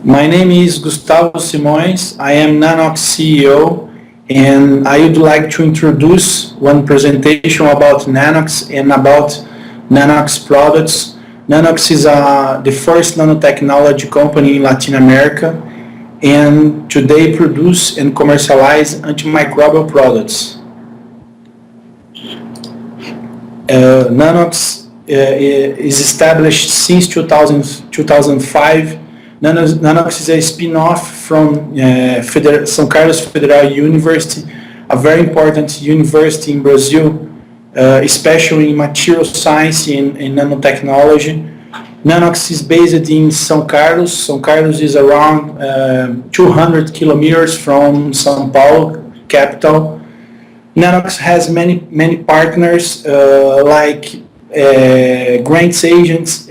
My name is Gustavo Simões. I am Nanox CEO, and I would like to introduce one presentation about Nanox and about Nanox products. Nanox is the first nanotechnology company in Latin America, and today produce and commercialize antimicrobial products. Nanox is established since 2005. Nanox is a spin-off from São Carlos Federal University, a very important university in Brazil, especially in material science and nanotechnology. Nanox is based in São Carlos. São Carlos is around 200 kilometers from São Paulo, capital. Nanox has many partners like grants agents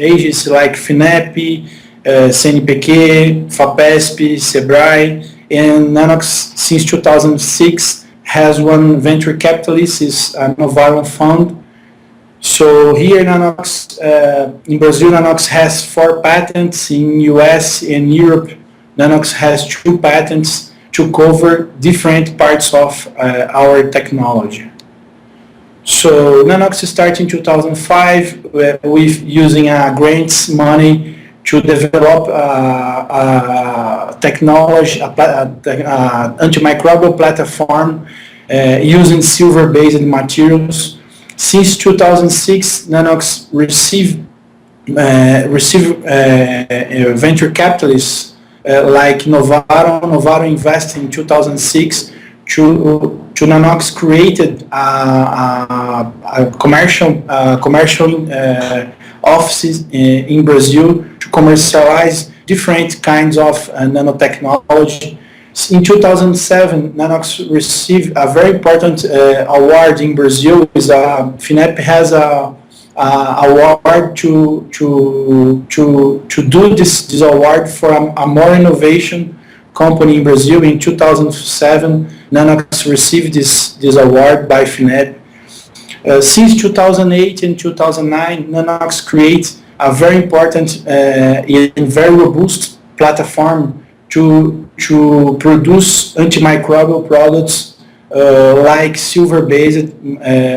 like FINEP, CNPq, FAPESP, SEBRAE, and Nanox since 2006 has one venture capitalist, is a Novaron fund. So here Nanox, in Brazil, Nanox has 4 patents. In US and Europe, Nanox has 2 patents to cover different parts of our technology. So Nanox started in 2005 with using grants money to develop technology, antimicrobial platform using silver-based materials. Since 2006, Nanox received venture capitalists like Novaron. Novaron invested in 2006 to Nanox created a commercial offices in Brazil to commercialize different kinds of nanotechnology. In 2007, Nanox received a very important award in Brazil. FINEP has a award to do this award for a more innovation company in Brazil. In 2007, Nanox received this award by FINEP. Since 2008 and 2009, Nanox creates a very important and very robust platform to produce antimicrobial products like silver-based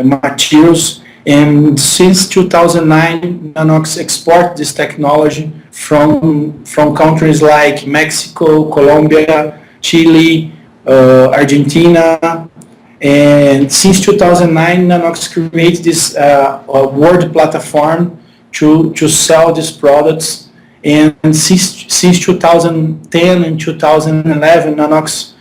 materials. And since 2009, Nanox exports this technology from countries like Mexico, Colombia, Chile, Argentina. And since 2009, Nanox created this world platform to sell these products. And since 2010 and 2011, Nanox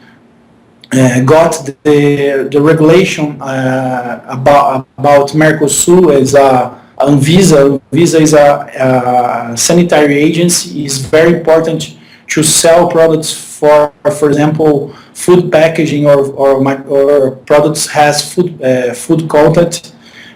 got the regulation about Mercosul as Anvisa. Anvisa is a sanitary agency. It's very important to sell products for example, food packaging or products has food content.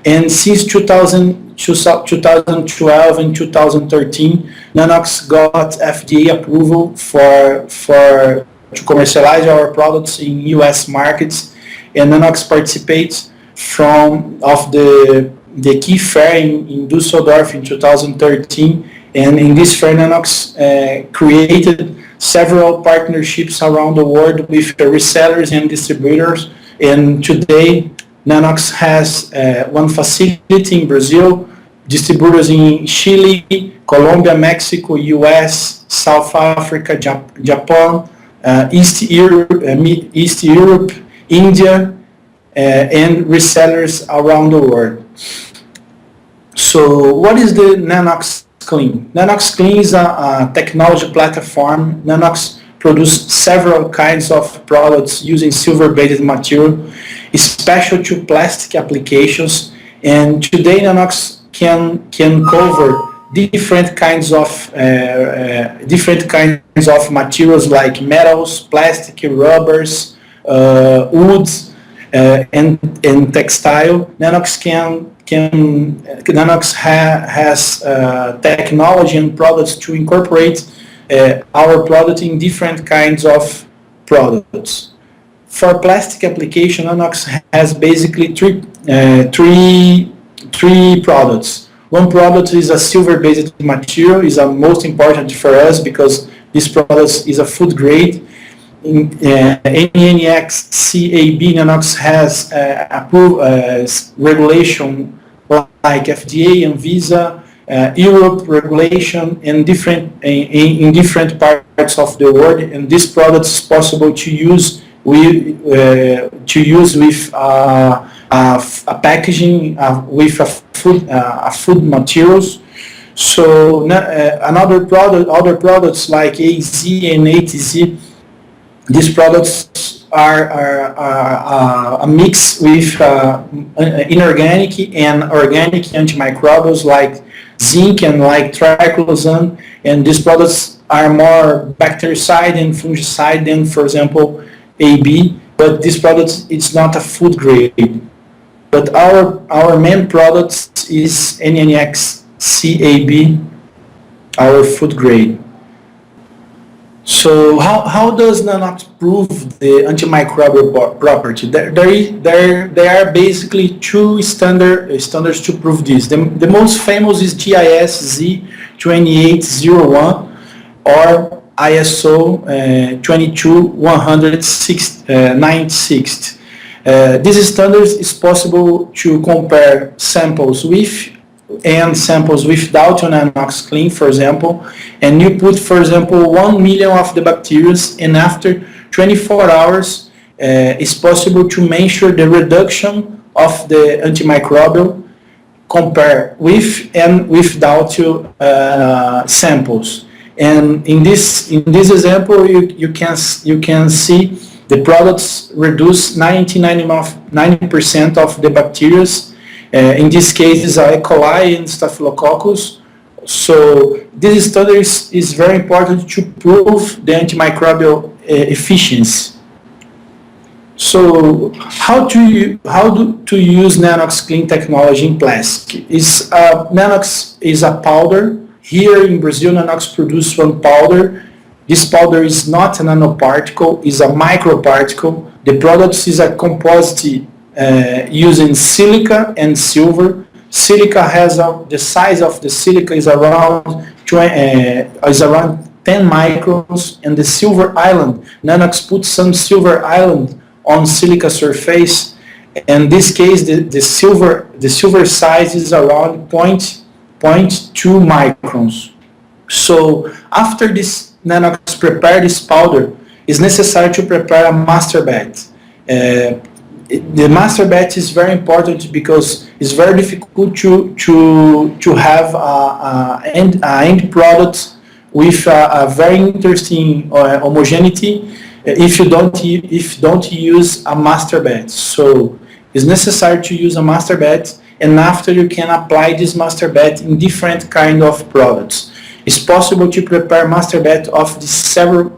And since 2012 and 2013, Nanox got FDA approval to commercialize our products in U.S. markets, and Nanox participates of the key fair in Düsseldorf in 2013. And in this fair, Nanox created several partnerships around the world with resellers and distributors. And today, Nanox has one facility in Brazil, distributors in Chile, Colombia, Mexico, US, South Africa, Japan, East Europe, India, and resellers around the world. So what is the Nanox Clean? Nanox Clean is a technology platform. Nanox produces several kinds of products using silver-based material, special to plastic applications. And today Nanox can cover different kinds of materials like metals, plastic, rubbers, woods, and textile. Nanox has technology and products to incorporate our product in different kinds of products. For plastic application, Nanox has basically three products. One product is a silver-based material, is most important for us because This product is a food grade. Nanox CAB, Nanox has approved regulation like FDA and Visa, Europe regulation, and in different parts of the world. And this product is possible to use with a packaging with a food materials. So other products like AZ and ATZ, these products are a mix with inorganic and organic antimicrobials like zinc and like triclosan, and these products are more bactericide and fungicide than, for example, AB. But this product it's not a food grade. But our main product is Nanox CAB, our food grade. So how does Nanox prove the antimicrobial property? There are basically two standards to prove this. The most famous is GIS Z2801 or ISO 22196. This standard is possible to compare samples with and samples without Nanox Clean, for example, and you put, for example, 1 million of the bacteria, and after 24 hours, it's possible to measure the reduction of the antimicrobial compare with and without samples. And in this example, you can see the products reduce 90% of the bacteria. In this case, is E. coli and Staphylococcus. So this study is very important to prove the antimicrobial efficiency. So how to use Nanox Clean technology in plastic? Nanox is a powder. Here in Brazil, Nanox produces one powder. This powder is not a nanoparticle, it's a microparticle. The product is a composite using silica and silver. Silica has the size of the silica is around 10 microns, and the silver island, Nanox puts some silver island on silica surface. In this case, the silver size is around 0.2 microns. So after this Nanox prepare this powder, it's necessary to prepare a master batch. The master batch is very important because it's very difficult to have an end product with a very interesting homogeneity if you don't use a master batch. So it's necessary to use a master batch, and after you can apply this master batch in different kind of products. It's possible to prepare master batch of the several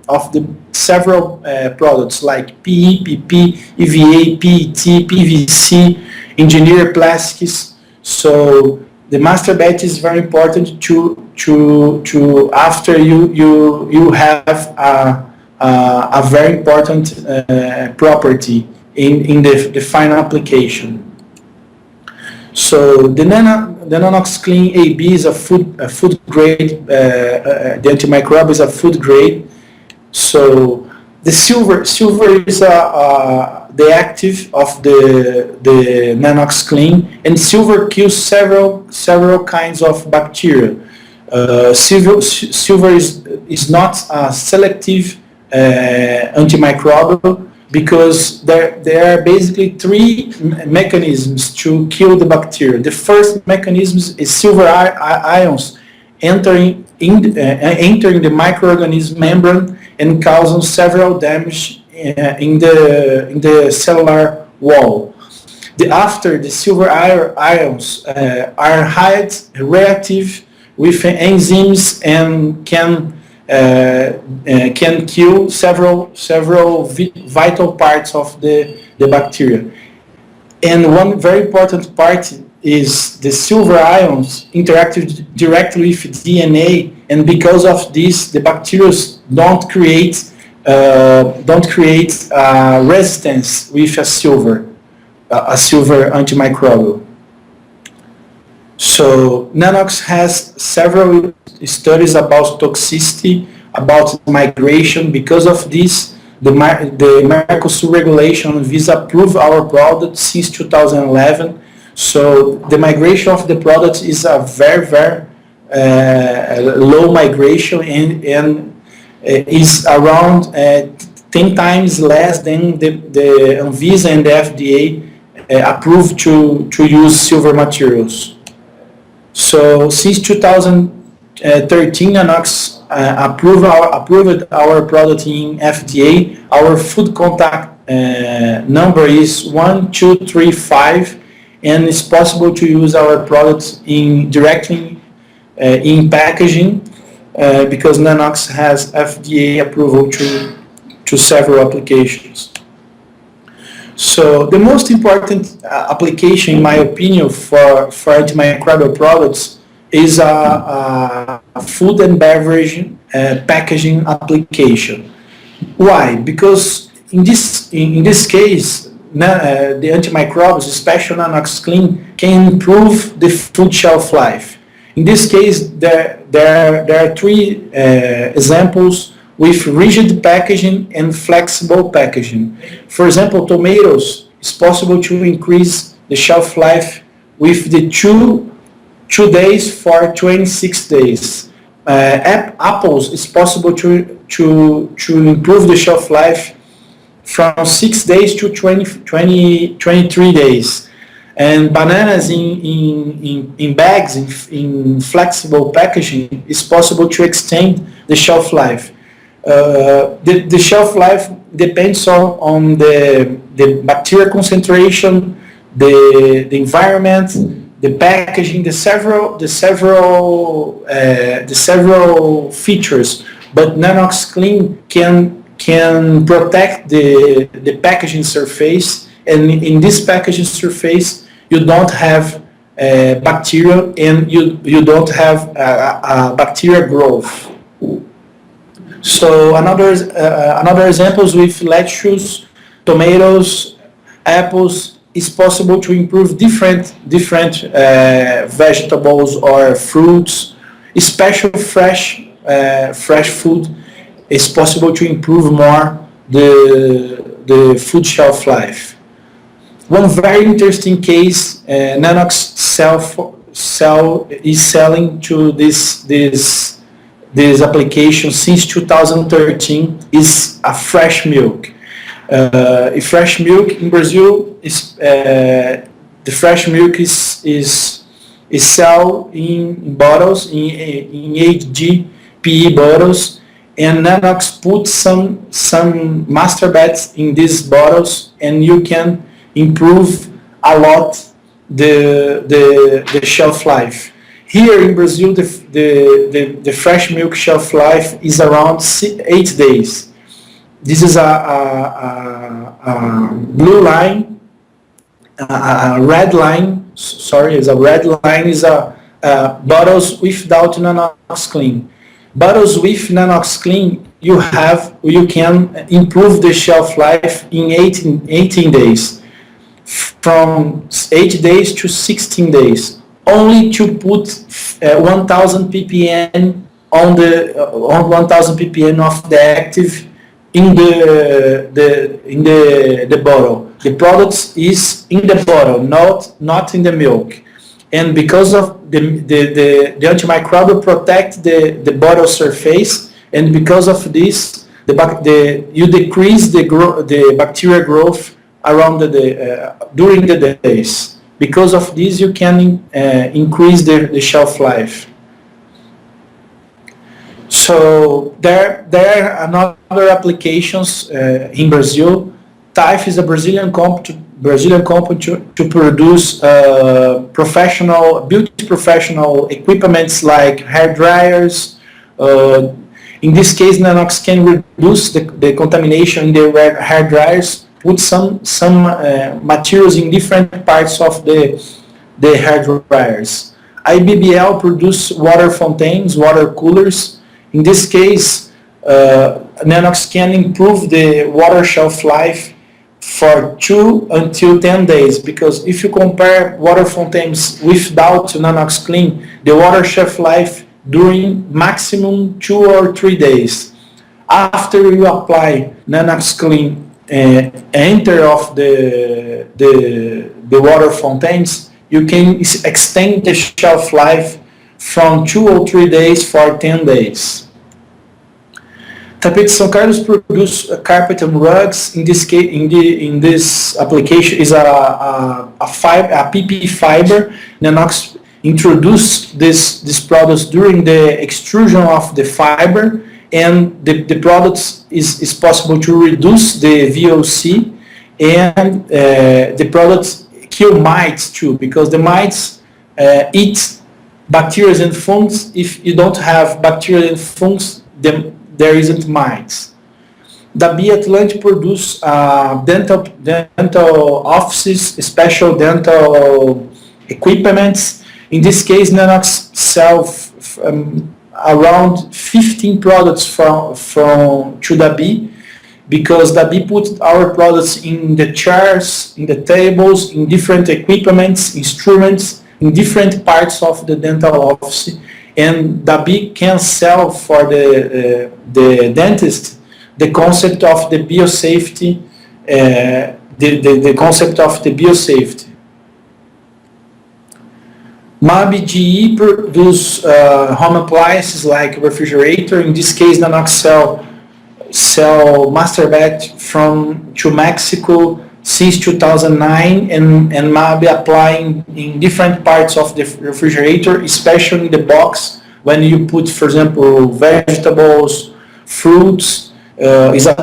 products like PE, PP, EVA, PET, PVC, engineered plastics. So the master batch is very important to after you have a very important property in the final application. So the Nanox Clean AB is a food grade. The antimicrobial is a food grade. So the silver is the active of the Nanox Clean, and silver kills several kinds of bacteria. Silver is not a selective antimicrobial, because there are basically three mechanisms to kill the bacteria. The first mechanism is silver ions entering the microorganism membrane and causing several damage in the cellular wall. After the silver ions are highly reactive with enzymes and can kill several vital parts of the bacteria. And one very important part is the silver ions interact directly with DNA, and because of this, the bacteria don't create resistance with a silver antimicrobial. So Nanox has several studies about toxicity about migration. Because of this, the Mercosur regulation Visa approved our product since 2011. So the migration of the product is a very, very low migration, and is around 10 times less than the Anvisa and the FDA approved to use silver materials. So since 2013, Nanox approved our product in FDA. Our food contact number is 1235, and it's possible to use our products directly in packaging because Nanox has FDA approval to several applications. So the most important application, in my opinion, for antimicrobial products is a food and beverage packaging application. Why? Because in this case, the antimicrobials, especially Nanox Clean, can improve the food shelf life. In this case, there are three examples with rigid packaging and flexible packaging. For example, tomatoes, it's possible to increase the shelf life with the two days for 26 days. Apples, it's possible to improve the shelf life from 6 days to 23 days. And bananas in bags, in flexible packaging, it's possible to extend the shelf life. The shelf life depends on the bacteria concentration, the environment, the packaging, the several features. But Nanox Clean can protect the packaging surface, and in this packaging surface you don't have bacteria, and you don't have bacteria growth. So another examples with lettuce, tomatoes, apples, is possible to improve different vegetables or fruits, especially fresh food. It's possible to improve more the food shelf life. One very interesting case, Nanox is selling to this application since 2013, is a fresh milk. Fresh milk in Brazil is the fresh milk is sold in bottles, in HDPE bottles, and Nanox puts some master beds in these bottles, and you can improve a lot the shelf life. Here in Brazil, the fresh milk shelf life is around 8 days. This is a blue line, a red line. Sorry, is a red line is bottles without Nanox Clean. Bottles with Nanox Clean, you can improve the shelf life in 18 days, from 8 days to 16 days. Only to put 1,000 ppm on 1,000 ppm of the active in the bottle. The product is in the bottle, not in the milk. And because of the antimicrobial protect the bottle surface, and because of this, you decrease the bacteria growth around during the days. Because of this, you can increase the shelf life. So there are another applications in Brazil. TIFE is a Brazilian company to produce beauty professional equipments like hair dryers. In this case, Nanox can reduce the contamination in the hair dryers, put some materials in different parts of the hair dryers. IBBL produce water fountains, water coolers. In this case, Nanox can improve the water shelf life for 2 until 10 days, because if you compare water fountains without Nanox Clean, the water shelf life during maximum 2 or 3 days. After you apply Nanox Clean enter of the water fountains, you can extend the shelf life from 2 or 3 days for 10 days. Tapete São Carlos produce carpet and rugs. In this case, in this application is a PP fiber. Nanox introduced this products during the extrusion of the fiber, and the products is possible to reduce the VOC, and the products kill mites too, because the mites eat bacteria and fungus. If you don't have bacteria and fungus, there isn't mites. The Biatlant produce dental offices, special dental equipments. In this case, Nanox sells around 15 products to the because the put our products in the chairs, in the tables, in different equipments, instruments, in different parts of the dental office, and the can sell for the dentist the concept of the biosafety, the concept of the biosafety. Mabi GE produce home appliances like refrigerator. In this case, Nanox sell master bath to Mexico since 2009, and Mabi applying in different parts of the refrigerator, especially in the box when you put, for example, vegetables, fruits. Is a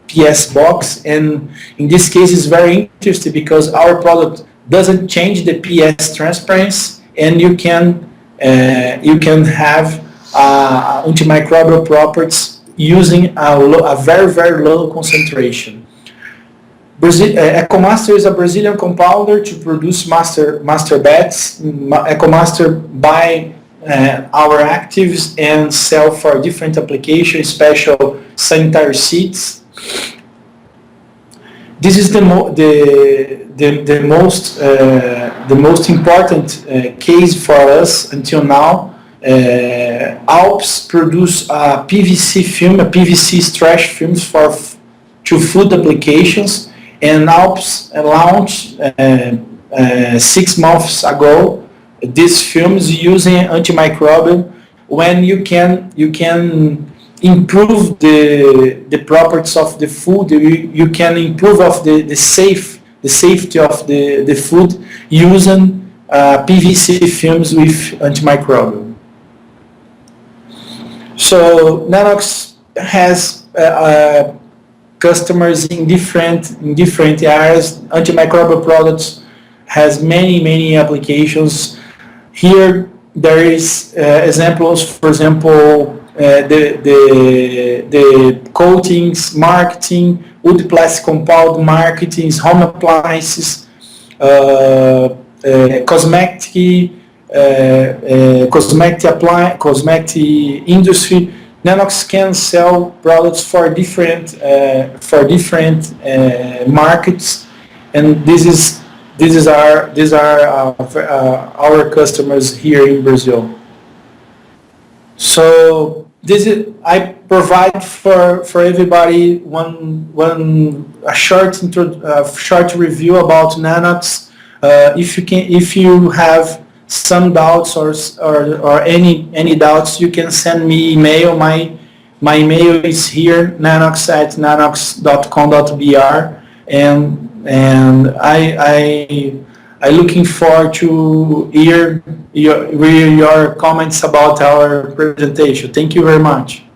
PS box, and in this case it's very interesting because our product doesn't change the PS transparency, and you can have antimicrobial properties using a very, very low concentration. EcoMaster is a Brazilian compounder to produce master baths. EcoMaster buy our actives and sell for different applications, special sanitary seats. This is the most important case for us until now. Alps produce a PVC film, a PVC stretch films to food applications, and Alps launched 6 months ago these films using antimicrobial, when you can improve the properties of the food. You can improve of the safety of the food using PVC films with antimicrobial. So Nanox has customers in different areas. Antimicrobial products has many applications. Here there is examples, for example, the coatings, marketing, wood plastic compound marketing, home appliances, cosmetic industry. Nanox can sell products for different markets, and these are our customers here in Brazil. So I provide for everybody a short review about Nanox. If you have some doubts or any doubts, you can send me email. My email is here, nanox@nanox.com.br, and I looking forward to hear your comments about our presentation. Thank you very much.